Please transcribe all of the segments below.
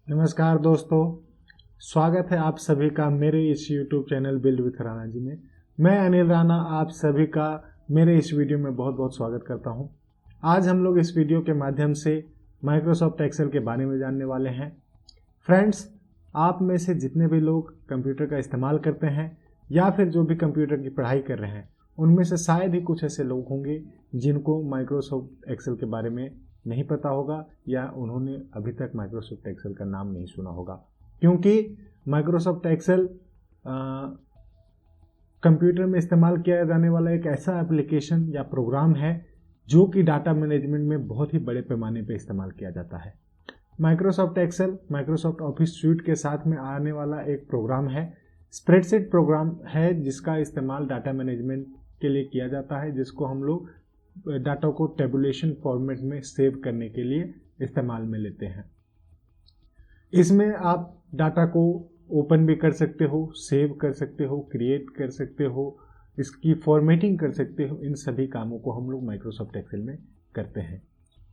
नमस्कार दोस्तों, स्वागत है आप सभी का मेरे इस YouTube channel build with Rana ji में। मैं अनिल राणा आप सभी का मेरे इस वीडियो में बहुत बहुत स्वागत करता हूं। आज हम लोग इस वीडियो के माध्यम से माइक्रोसॉफ्ट एक्सेल के बारे में जानने वाले हैं। फ्रेंड्स, आप में से जितने भी लोग कंप्यूटर का इस्तेमाल करते हैं या फिर जो भी कंप्यूटर की पढ़ाई कर रहे हैं, उनमें से शायद ही कुछ ऐसे लोग होंगे जिनको माइक्रोसॉफ्ट एक्सेल के बारे में नहीं पता होगा या उन्होंने अभी तक माइक्रोसॉफ्ट एक्सेल का नाम नहीं सुना होगा, क्योंकि माइक्रोसॉफ्ट एक्सेल कंप्यूटर में इस्तेमाल किया जाने वाला एक ऐसा एप्लीकेशन या प्रोग्राम है जो कि डाटा मैनेजमेंट में बहुत ही बड़े पैमाने पर इस्तेमाल किया जाता है। Microsoft Excel Microsoft Office suite के साथ में आने वाला एक प्रोग्राम है, स्प्रेडशीट प्रोग्राम है जिसका इस्तेमाल डाटा मैनेजमेंट के लिए किया जाता है, जिसको हम लोग डाटा को टेबुलेशन फॉर्मेट में सेव करने के लिए इस्तेमाल में लेते हैं। इसमें आप डाटा को ओपन भी कर सकते हो, सेव कर सकते हो, क्रिएट कर सकते हो, इसकी फॉर्मेटिंग कर सकते हो। इन सभी कामों को हम लोग माइक्रोसॉफ्ट एक्सेल में करते हैं।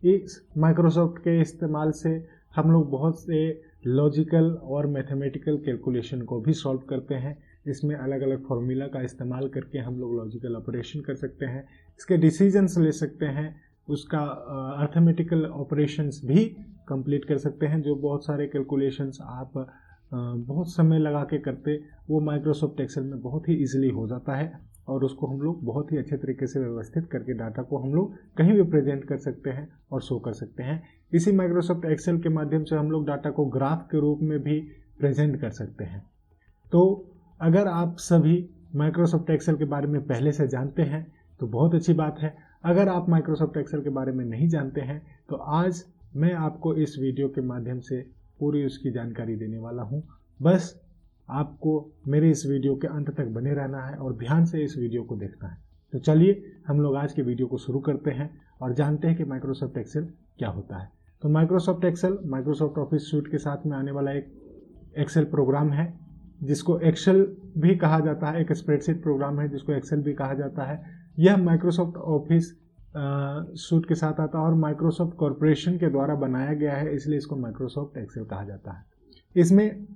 इस माइक्रोसॉफ्ट के इस्तेमाल से हम लोग बहुत से लॉजिकल और मैथमेटिकल कैलकुलेशन को भी सॉल्व करते हैं। इसमें अलग अलग फॉर्मूला का इस्तेमाल करके हम लोग लॉजिकल ऑपरेशन कर सकते हैं, इसके डिसीजंस ले सकते हैं, उसका अर्थमेटिकल ऑपरेशंस भी कंप्लीट कर सकते हैं। जो बहुत सारे कैलकुलेशंस आप बहुत समय लगा के करते, वो माइक्रोसॉफ्ट एक्सेल में बहुत ही ईजिली हो जाता है और उसको हम लोग बहुत ही अच्छे तरीके से व्यवस्थित करके डाटा को हम लोग कहीं भी प्रेजेंट कर सकते हैं और शो कर सकते हैं। इसी माइक्रोसॉफ्ट एक्सेल के माध्यम से हम लोग डाटा को ग्राफ के रूप में भी प्रेजेंट कर सकते हैं। तो अगर आप सभी माइक्रोसॉफ्ट एक्सेल के बारे में पहले से जानते हैं तो बहुत अच्छी बात है। अगर आप माइक्रोसॉफ्ट एक्सेल के बारे में नहीं जानते हैं तो आज मैं आपको इस वीडियो के माध्यम से पूरी उसकी जानकारी देने वाला हूं। बस आपको मेरे इस वीडियो के अंत तक बने रहना है और ध्यान से इस वीडियो को देखना है। तो चलिए हम लोग आज के वीडियो को शुरू करते हैं और जानते हैं कि माइक्रोसॉफ्ट एक्सेल क्या होता है। तो Microsoft Excel Microsoft Office suite के साथ में आने वाला एक एक्सेल प्रोग्राम है जिसको एक्सेल भी कहा जाता है, एक स्प्रेडशीट प्रोग्राम है जिसको एक्सेल भी कहा जाता है। यह माइक्रोसॉफ्ट ऑफिस सूट के साथ आता है और माइक्रोसॉफ्ट कॉरपोरेशन के द्वारा बनाया गया है, इसलिए इसको माइक्रोसॉफ्ट एक्सेल कहा जाता है। इसमें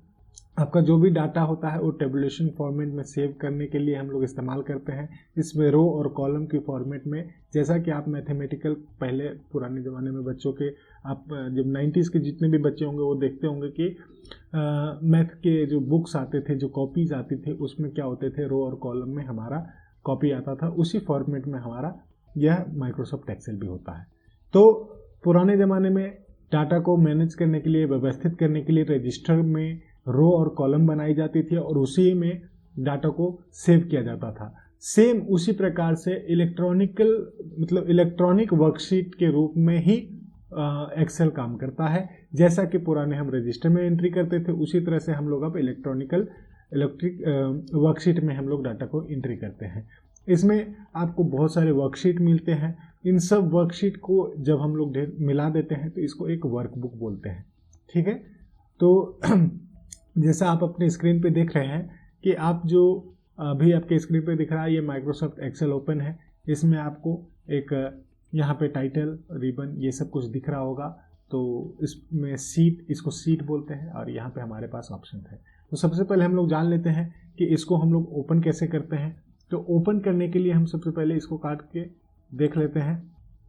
आपका जो भी डाटा होता है वो टेबुलेशन फॉर्मेट में सेव करने के लिए हम लोग इस्तेमाल करते हैं। इसमें रो और कॉलम की फॉर्मेट में, जैसा कि आप मैथमेटिकल पहले पुराने ज़माने में बच्चों के, आप जब 90s के जितने भी बच्चे होंगे वो देखते होंगे कि मैथ के जो बुक्स आते थे, जो कॉपीज आती थे, उसमें क्या होते थे, रो और कॉलम में हमारा कॉपी आता था। उसी फॉर्मेट में हमारा यह माइक्रोसॉफ्ट एक्सेल भी होता है। तो पुराने ज़माने में डाटा को मैनेज करने के लिए, व्यवस्थित करने के लिए रजिस्टर में रो और कॉलम बनाई जाती थी और उसी में डाटा को सेव किया जाता था। सेम उसी प्रकार से इलेक्ट्रॉनिक वर्कशीट के रूप में ही एक्सेल काम करता है। जैसा कि पुराने हम रजिस्टर में एंट्री करते थे, उसी तरह से हम लोग अब इलेक्ट्रिक वर्कशीट में हम लोग डाटा को एंट्री करते हैं। इसमें आपको बहुत सारे वर्कशीट मिलते हैं। इन सब वर्कशीट को जब हम लोग मिला देते हैं तो इसको एक वर्कबुक बोलते हैं। ठीक है, तो जैसा आप अपने स्क्रीन पे देख रहे हैं कि आप जो अभी आपके स्क्रीन पे दिख रहा है, ये माइक्रोसॉफ्ट एक्सेल ओपन है। इसमें आपको एक यहाँ पे टाइटल, रिबन, ये सब कुछ दिख रहा होगा। तो इसमें सीट, इसको सीट बोलते हैं और यहाँ पे हमारे पास ऑप्शन है। तो सबसे पहले हम लोग जान लेते हैं कि इसको हम लोग ओपन कैसे करते हैं। तो ओपन करने के लिए हम सबसे पहले इसको काट के देख लेते हैं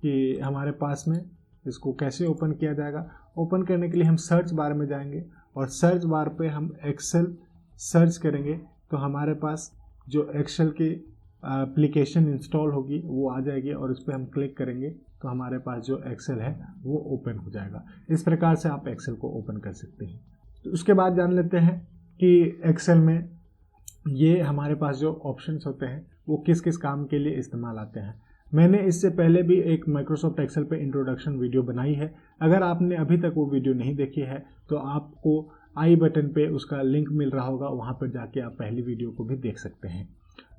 कि हमारे पास में इसको कैसे ओपन किया जाएगा। ओपन करने के लिए हम सर्च बार में जाएंगे और सर्च बार पे हम एक्सेल सर्च करेंगे तो हमारे पास जो एक्सेल की एप्लीकेशन इंस्टॉल होगी वो आ जाएगी और उस पर हम क्लिक करेंगे तो हमारे पास जो एक्सेल है वो ओपन हो जाएगा। इस प्रकार से आप एक्सेल को ओपन कर सकते हैं। तो उसके बाद जान लेते हैं कि एक्सेल में ये हमारे पास जो ऑप्शंस होते हैं वो किस किस काम के लिए इस्तेमाल आते हैं। मैंने इससे पहले भी एक माइक्रोसॉफ्ट एक्सेल पे इंट्रोडक्शन वीडियो बनाई है। अगर आपने अभी तक वो वीडियो नहीं देखी है तो आपको आई बटन पे उसका लिंक मिल रहा होगा, वहाँ पर जाके आप पहली वीडियो को भी देख सकते हैं।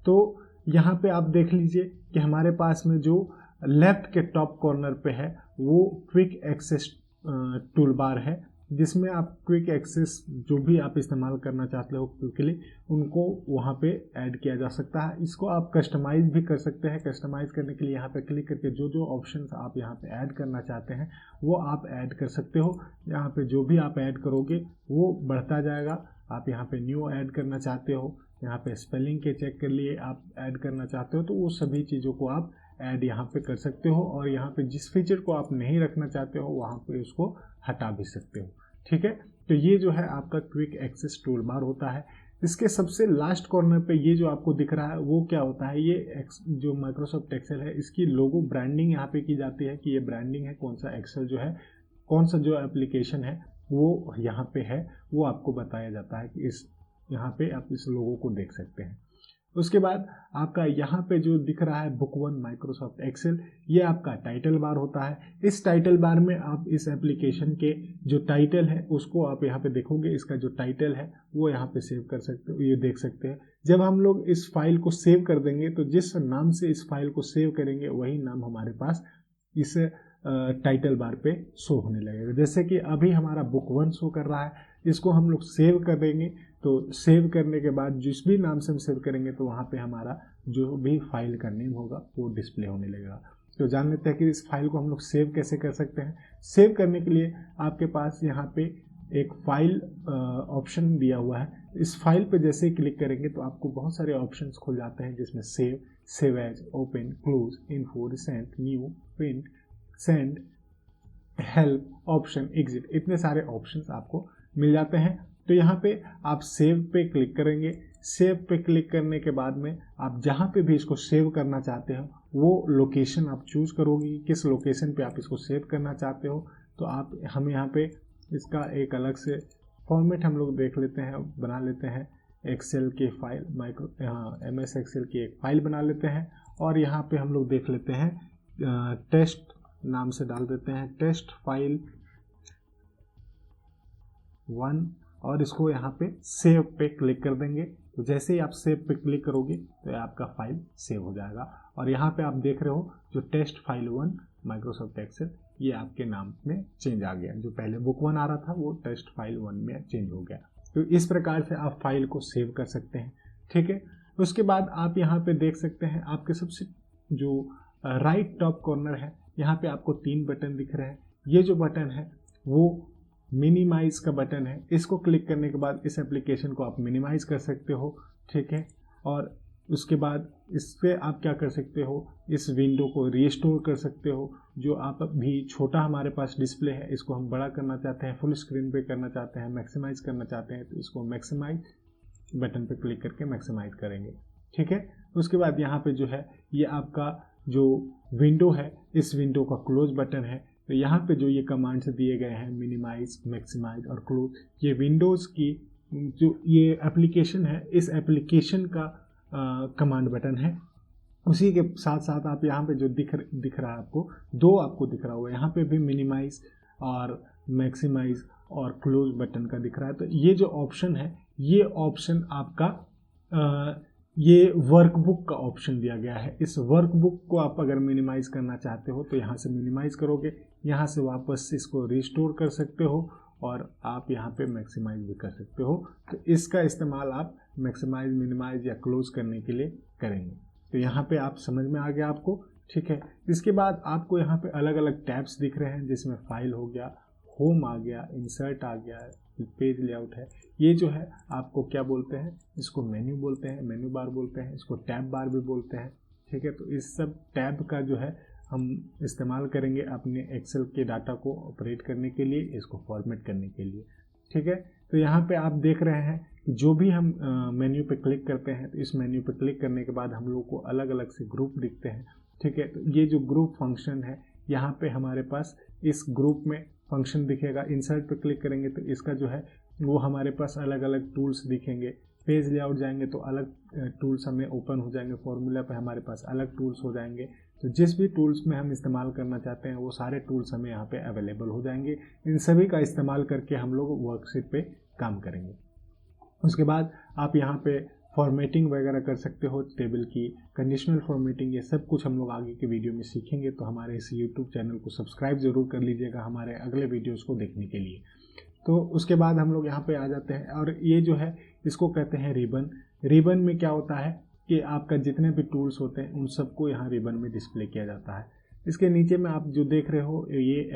तो यहाँ पे आप देख लीजिए कि हमारे पास में जो लेफ्ट के टॉप कॉर्नर पे है वो क्विक एक्सेस टूल बार है। जिसमें आप क्विक एक्सेस जो भी आप इस्तेमाल करना चाहते हो क्विकली उनको वहाँ पे ऐड किया जा सकता है। इसको आप कस्टमाइज़ भी कर सकते हैं। कस्टमाइज़ करने के लिए यहाँ पे क्लिक करके जो जो ऑप्शंस आप यहाँ पे ऐड करना चाहते हैं वो आप ऐड कर सकते हो। यहाँ पे जो भी आप ऐड करोगे वो बढ़ता जाएगा। आप यहाँ पे न्यू ऐड करना चाहते हो, यहाँ पे स्पेलिंग के चेक के लिए आप ऐड करना चाहते हो, तो वो सभी चीज़ों को आप ऐड यहाँ पे कर सकते हो। और यहाँ पे जिस फीचर को आप नहीं रखना चाहते हो वहाँ पे उसको हटा भी सकते हो। ठीक है, तो ये जो है आपका क्विक एक्सेस टूल बार होता है। इसके सबसे लास्ट कॉर्नर पे ये जो आपको दिख रहा है वो क्या होता है, ये जो माइक्रोसॉफ्ट एक्सेल है इसकी लोगो ब्रांडिंग यहाँ पे की जाती है कि ये ब्रांडिंग है, कौन सा एक्सेल जो है, कौन सा जो एप्लीकेशन है वो यहाँ पे है, वो आपको बताया जाता है कि इस यहाँ पे आप इस लोगो को देख सकते हैं। उसके बाद आपका यहाँ पे जो दिख रहा है बुक वन माइक्रोसॉफ्ट एक्सेल, ये आपका टाइटल बार होता है। इस टाइटल बार में आप इस एप्लीकेशन के जो टाइटल है उसको आप यहाँ पे देखोगे, इसका जो टाइटल है वो यहाँ पे सेव कर सकते हो, ये देख सकते हैं। जब हम लोग इस फाइल को सेव कर देंगे तो जिस नाम से इस फाइल को सेव करेंगे वही नाम हमारे पास इस टाइटल बार पे शो होने लगेगा। जैसे कि अभी हमारा बुक वन शो कर रहा है, इसको हम लोग सेव कर देंगे तो सेव करने के बाद जिस भी नाम से हम सेव करेंगे तो वहाँ पे हमारा जो भी फाइल का नेम होगा वो डिस्प्ले होने लगेगा। तो जान लेते हैं कि इस फाइल को हम लोग सेव कैसे कर सकते हैं। सेव करने के लिए आपके पास यहाँ पे एक फाइल ऑप्शन दिया हुआ है। इस फाइल पे जैसे ही क्लिक करेंगे तो आपको बहुत सारे ऑप्शंस खुल जाते हैं, जिसमें save, save as, open, close, info, recent, new, print, send, help, option, exit, इतने सारे ऑप्शंस आपको मिल जाते हैं। तो यहाँ पे आप सेव पे क्लिक करेंगे। सेव पे क्लिक करने के बाद में आप जहाँ पे भी इसको सेव करना चाहते हो वो लोकेशन आप चूज़ करोगे, किस लोकेशन पे आप इसको सेव करना चाहते हो। तो आप हम यहाँ पे इसका एक अलग से फॉर्मेट हम लोग देख लेते हैं, बना लेते हैं। एक्सेल की फाइल MS एक्सेल की एक फाइल बना लेते हैं और यहाँ पे हम लोग देख लेते हैं टेस्ट नाम से डाल देते हैं, टेस्ट फाइल 1, और इसको यहाँ पे सेव पे क्लिक कर देंगे। तो जैसे ही आप सेव पे क्लिक करोगे तो आपका फाइल सेव हो जाएगा। और यहाँ पे आप देख रहे हो जो टेस्ट फाइल 1 माइक्रोसॉफ्ट एक्सेल, ये आपके नाम में चेंज आ गया। जो पहले बुक 1 आ रहा था वो टेस्ट फाइल 1 में चेंज हो गया। तो इस प्रकार से आप फाइल को सेव कर सकते हैं। ठीक है, उसके बाद आप यहाँ पे देख सकते हैं आपके सबसे जो राइट टॉप कॉर्नर है, यहाँ पे आपको 3 बटन दिख रहे हैं। ये जो बटन है वो मिनिमाइज का बटन है। इसको क्लिक करने के बाद इस एप्लीकेशन को आप मिनिमाइज कर सकते हो। ठीक है, और उसके बाद इस पर आप क्या कर सकते हो, इस विंडो को रीस्टोर कर सकते हो। जो आप भी छोटा हमारे पास डिस्प्ले है इसको हम बड़ा करना चाहते हैं, फुल स्क्रीन पे करना चाहते हैं, मैक्सिमाइज करना चाहते हैं, तो इसको मैक्सिमाइज बटन पे क्लिक करके मैक्सिमाइज करेंगे। ठीक है, उसके बाद यहाँ पे जो है ये आपका जो विंडो है, इस विंडो का क्लोज बटन है। तो यहाँ पे जो ये कमांड्स दिए गए हैं मिनिमाइज, मैक्सिमाइज और क्लोज, ये विंडोज़ की जो ये एप्लीकेशन है इस एप्लीकेशन का कमांड बटन है। उसी के साथ साथ आप यहाँ पे जो दिख रहा है आपको, 2 आपको दिख रहा होगा, यहाँ पे भी मिनिमाइज और मैक्सिमाइज और क्लोज बटन का दिख रहा है। तो ये जो ऑप्शन है ये ऑप्शन आपका ये वर्कबुक का ऑप्शन दिया गया है। इस वर्कबुक को आप अगर मिनिमाइज करना चाहते हो तो यहाँ से मिनिमाइज करोगे, यहाँ से वापस इसको रिस्टोर कर सकते हो और आप यहाँ पे मैक्सिमाइज भी कर सकते हो। तो इसका इस्तेमाल आप मैक्सिमाइज, मिनिमाइज या क्लोज करने के लिए करेंगे। तो यहाँ पे आप समझ में आ गया आपको। ठीक है, इसके बाद आपको यहाँ पे अलग अलग टैब्स दिख रहे हैं, जिसमें फाइल हो गया, होम आ गया, इंसर्ट आ गया, पेज लेआउट है। ये जो है आपको क्या बोलते हैं, इसको मेन्यू बोलते हैं, मेन्यू बार बोलते हैं, इसको टैब बार भी बोलते हैं। ठीक है, तो इस सब टैब का जो है हम इस्तेमाल करेंगे अपने एक्सेल के डाटा को ऑपरेट करने के लिए, इसको फॉर्मेट करने के लिए। ठीक है, तो यहाँ पे आप देख रहे हैं कि जो भी हम मेन्यू पे क्लिक करते हैं तो इस मेन्यू पे क्लिक करने के बाद हम लोग को अलग अलग से ग्रुप दिखते हैं। ठीक है, तो ये जो ग्रुप फंक्शन है यहाँ पे हमारे पास इस ग्रुप में फंक्शन दिखेगा। इंसर्ट पे क्लिक करेंगे तो इसका जो है वो हमारे पास अलग अलग टूल्स दिखेंगे। पेज लेआउट जाएंगे तो अलग टूल्स हमें ओपन हो जाएंगे, फॉर्मूला पे हमारे पास अलग टूल्स हो जाएंगे। तो जिस भी टूल्स में हम इस्तेमाल करना चाहते हैं वो सारे टूल्स हमें यहाँ पे अवेलेबल हो जाएंगे। इन सभी का इस्तेमाल करके हम लोग वर्कशीट पे काम करेंगे। उसके बाद आप यहाँ पे फॉर्मेटिंग वगैरह कर सकते हो, टेबल की कंडीशनल फॉर्मेटिंग, ये सब कुछ हम लोग आगे के वीडियो में सीखेंगे। तो हमारे इस यूट्यूब चैनल को सब्सक्राइब ज़रूर कर लीजिएगा हमारे अगले वीडियोज़ को देखने के लिए। तो उसके बाद हम लोग यहाँ पे आ जाते हैं और ये जो है इसको कहते हैं रिबन। रिबन में क्या होता है कि आपका जितने भी टूल्स होते हैं उन सबको यहाँ रिबन में डिस्प्ले किया जाता है। इसके नीचे में आप जो देख रहे हो ये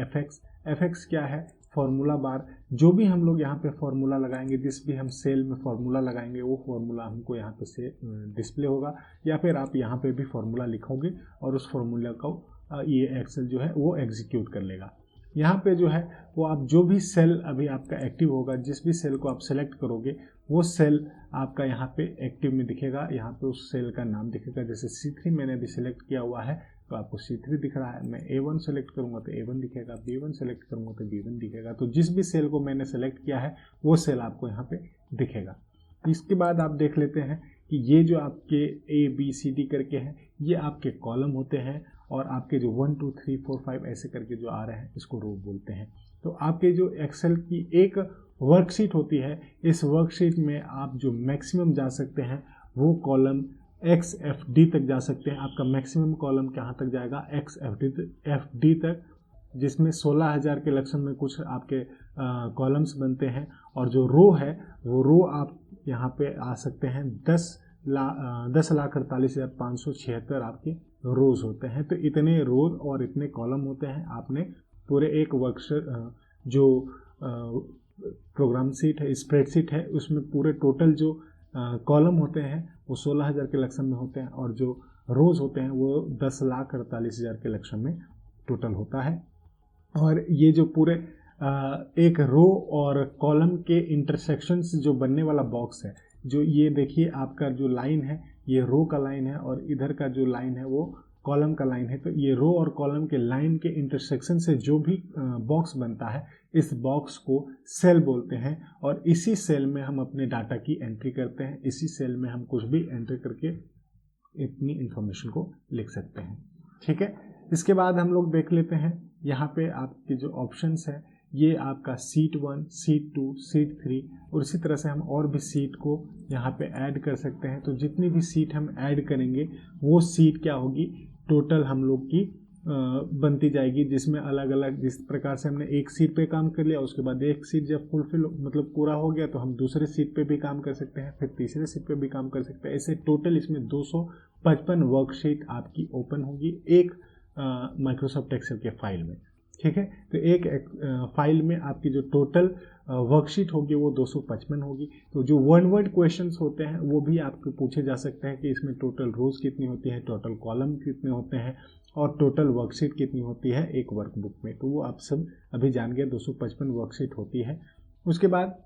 एफएक्स क्या है, फॉर्मूला बार। जो भी हम लोग यहाँ पे फॉर्मूला लगाएंगे, जिस भी हम सेल में फॉर्मूला लगाएंगे वो फॉर्मूला हमको यहाँ पे से डिस्प्ले होगा, या फिर आप यहाँ पे भी फॉर्मूला लिखोगे और उस फॉर्मूला को ये एक्सेल जो है वो एग्जीक्यूट कर लेगा। यहाँ पे जो है वो आप जो भी सेल अभी आपका एक्टिव होगा, जिस भी सेल को आप सेलेक्ट करोगे वो सेल आपका यहाँ पे एक्टिव में दिखेगा। यहाँ पे उस सेल का नाम दिखेगा। जैसे C3 मैंने अभी सेलेक्ट किया हुआ है तो आपको C3 दिख रहा है। मैं A1 सेलेक्ट करूँगा तो A1 दिखेगा, B1 सेलेक्ट करूँगा तो B1 दिखेगा। तो जिस भी सेल को मैंने सेलेक्ट किया है वो सेल आपको यहाँ पे दिखेगा। इसके बाद आप देख लेते हैं कि ये जो आपके ABCD करके हैं ये आपके कॉलम होते हैं, और आपके जो 1 2 3 4 5 ऐसे करके जो आ रहे हैं इसको रो बोलते हैं। तो आपके जो एक्सेल की एक वर्कशीट होती है, इस वर्कशीट में आप जो मैक्सिमम जा सकते हैं वो कॉलम XFD तक जा सकते हैं। आपका मैक्सिमम कॉलम कहाँ तक जाएगा, XFD तक, जिसमें 16,000 के लक्षण में कुछ आपके कॉलम्स बनते हैं। और जो रो है वो रो आप यहाँ पे आ सकते हैं 10,48,576 आपके रोज होते हैं। तो इतने रोज और इतने कॉलम होते हैं। आपने पूरे एक वर्कशीट जो प्रोग्राम शीट है, स्प्रेडशीट है, उसमें पूरे टोटल जो कॉलम होते हैं वो 16,000 के लक्षण में होते हैं, और जो रोज होते हैं वो 10,48,000 के लक्षण में टोटल होता है। और ये जो पूरे एक रो और कॉलम के इंटरसेक्शंस जो बनने वाला बॉक्स है, जो ये देखिए आपका जो लाइन है ये रो का लाइन है और इधर का जो लाइन है वो कॉलम का लाइन है। तो ये रो और कॉलम के लाइन के इंटरसेक्शन से जो भी बॉक्स बनता है इस बॉक्स को सेल बोलते हैं, और इसी सेल में हम अपने डाटा की एंट्री करते हैं। इसी सेल में हम कुछ भी एंट्री करके इतनी इंफॉर्मेशन को लिख सकते हैं। ठीक है, इसके बाद हम लोग देख लेते हैं यहाँ पे आपके जो ऑप्शंस है, ये आपका सीट 1, सीट 2, सीट 3, और इसी तरह से हम और भी सीट को यहाँ पे ऐड कर सकते हैं। तो जितनी भी सीट हम ऐड करेंगे वो सीट क्या होगी, टोटल हम लोग की बनती जाएगी, जिसमें अलग अलग, जिस प्रकार से हमने एक सीट पे काम कर लिया, उसके बाद एक सीट जब फुलफिल मतलब पूरा हो गया तो हम दूसरे सीट पे भी काम कर सकते हैं, फिर तीसरे सीट पे भी काम कर सकते हैं। ऐसे टोटल इसमें 255 वर्कशीट आपकी ओपन होगी एक माइक्रोसॉफ्ट एक्सेल के फाइल में। ठीक है, तो एक फाइल में आपकी जो टोटल वर्कशीट होगी वो 255 होगी। तो जो वन वर्ड क्वेश्चंस होते हैं वो भी आपको पूछे जा सकते हैं कि इसमें टोटल रोज कितनी होती है, टोटल कॉलम कितने होते हैं, और टोटल वर्कशीट कितनी होती है एक वर्कबुक में। तो वो आप सब अभी जान गए, 255 वर्कशीट होती है। उसके बाद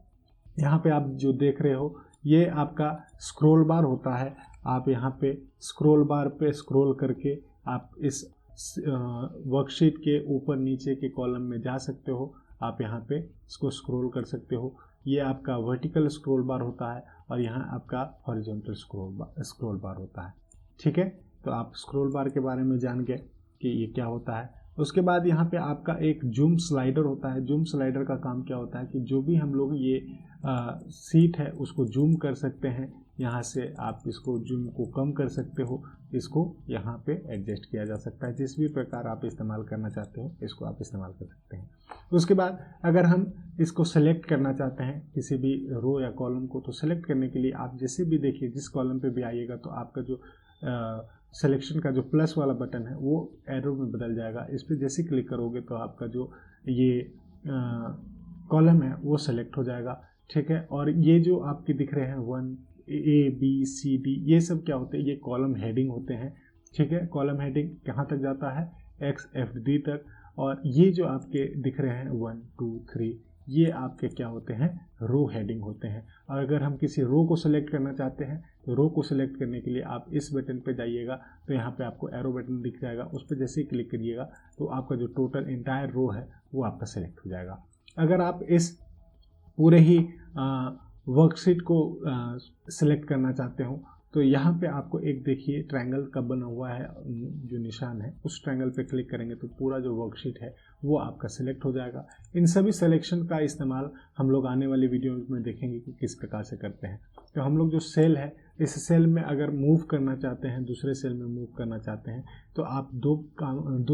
यहाँ पे आप जो देख रहे हो ये आपका स्क्रॉल बार होता है। आप यहाँ पे स्क्रॉल बार पे स्क्रॉल करके आप इस वर्कशीट के ऊपर नीचे के कॉलम में जा सकते हो। आप यहाँ पे इसको स्क्रॉल कर सकते हो। ये आपका वर्टिकल स्क्रॉल बार होता है और यहाँ आपका हॉरिजॉन्टल स्क्रॉल बार होता है। ठीक है, तो आप स्क्रॉल बार के बारे में जान गए कि ये क्या होता है। उसके बाद यहाँ पे आपका एक जूम स्लाइडर होता है। जूम स्लाइडर का काम क्या होता है कि जो भी हम लोग ये सीट है उसको जूम कर सकते हैं। यहाँ से आप इसको जूम को कम कर सकते हो, इसको यहाँ पे एडजस्ट किया जा सकता है। जिस भी प्रकार आप इस्तेमाल करना चाहते हो इसको आप इस्तेमाल कर सकते हैं। उसके बाद अगर हम इसको सेलेक्ट करना चाहते हैं किसी भी रो या कॉलम को, तो सेलेक्ट करने के लिए आप जैसे भी देखिए जिस कॉलम पे भी आइएगा तो आपका जो सिलेक्शन का जो प्लस वाला बटन है वो एरो में बदल जाएगा। इस पर जैसे क्लिक करोगे तो आपका जो ये कॉलम है वो सेलेक्ट हो जाएगा। ठीक है, और ये जो आपके दिख रहे हैं 1 A B C D ये सब क्या होते हैं, ये कॉलम हेडिंग होते हैं। ठीक है, कॉलम हेडिंग कहाँ तक जाता है, XFD तक। और ये जो आपके दिख रहे हैं 1 2 3 ये आपके क्या होते हैं, रो हेडिंग होते हैं। और अगर हम किसी रो को सिलेक्ट करना चाहते हैं तो रो को सिलेक्ट करने के लिए आप इस बटन पे जाइएगा तो यहाँ पे आपको एरो बटन दिख जाएगा, उस पर जैसे ही क्लिक करिएगा तो आपका जो टोटल इंटायर रो है वो आपका सिलेक्ट हो जाएगा। अगर आप इस पूरे ही वर्कशीट को सिलेक्ट करना चाहते हो तो यहाँ पे आपको एक देखिए ट्रायंगल का बना हुआ है जो निशान है, उस ट्रायंगल पे क्लिक करेंगे तो पूरा जो वर्कशीट है वो आपका सिलेक्ट हो जाएगा। इन सभी सिलेक्शन का इस्तेमाल हम लोग आने वाली वीडियो में देखेंगे कि किस प्रकार से करते हैं। तो हम लोग जो सेल है इस सेल में अगर मूव करना चाहते हैं, दूसरे सेल में मूव करना चाहते हैं तो आप दो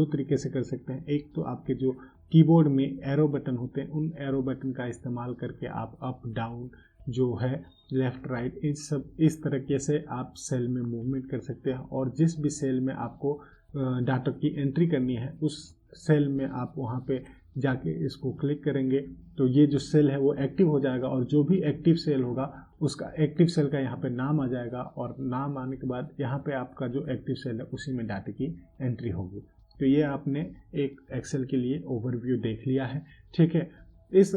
तरीके से कर सकते हैं। एक तो आपके जो कीबोर्ड में एरो बटन होते हैं, उन एरो बटन का इस्तेमाल करके आप अप डाउन जो है लेफ़्ट राइट इस तरीके से आप सेल में मूवमेंट कर सकते हैं। और जिस भी सेल में आपको डाटा की एंट्री करनी है उस सेल में आप वहाँ पे जाके इसको क्लिक करेंगे तो ये जो सेल है वो एक्टिव हो जाएगा, और जो भी एक्टिव सेल होगा उसका एक्टिव सेल का यहाँ पे नाम आ जाएगा, और नाम आने के बाद यहाँ पे आपका जो एक्टिव सेल है उसी में डाटा की एंट्री होगी। तो ये आपने एक एक्सेल के लिए ओवरव्यू देख लिया है, ठीक है। इस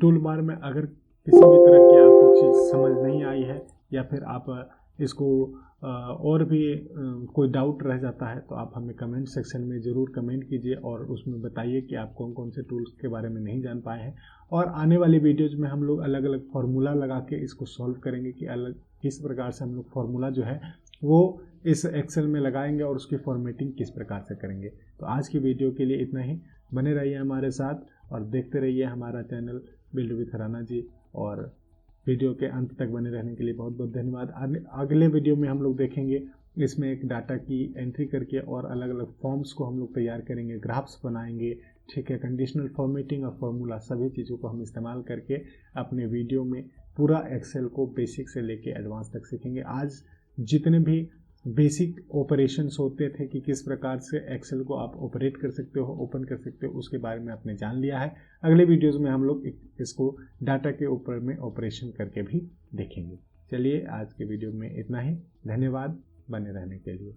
टूल बार में अगर किसी भी तरह की आपको चीज़ समझ नहीं आई है या फिर आप इसको और भी कोई डाउट रह जाता है तो आप हमें कमेंट सेक्शन में ज़रूर कमेंट कीजिए और उसमें बताइए कि आप कौन कौन से टूल्स के बारे में नहीं जान पाए हैं। और आने वाली वीडियोज़ में हम लोग अलग अलग फार्मूला लगा के इसको सॉल्व करेंगे कि अलग किस प्रकार से हम लोग फार्मूला जो है वो इस एक्सेल में लगाएंगे और उसकी फॉर्मेटिंग किस प्रकार से करेंगे। तो आज की वीडियो के लिए इतना ही। बने रहिए हमारे साथ और देखते रहिए हमारा channel build with Rana ji, और वीडियो के अंत तक बने रहने के लिए बहुत बहुत धन्यवाद। अगले वीडियो में हम लोग देखेंगे इसमें एक डाटा की एंट्री करके और अलग अलग फॉर्म्स को हम लोग तैयार करेंगे, ग्राफ्स बनाएंगे, ठीक है। कंडीशनल फॉर्मेटिंग और फार्मूला सभी चीज़ों को हम इस्तेमाल करके अपने वीडियो में पूरा एक्सेल को बेसिक से लेके एडवांस तक सीखेंगे। आज जितने भी बेसिक ऑपरेशंस होते थे कि किस प्रकार से एक्सेल को आप ऑपरेट कर सकते हो, ओपन कर सकते हो, उसके बारे में आपने जान लिया है। अगले वीडियोज़ में हम लोग इसको डाटा के ऊपर में ऑपरेशन करके भी देखेंगे। चलिए आज के वीडियो में इतना ही। धन्यवाद बने रहने के लिए।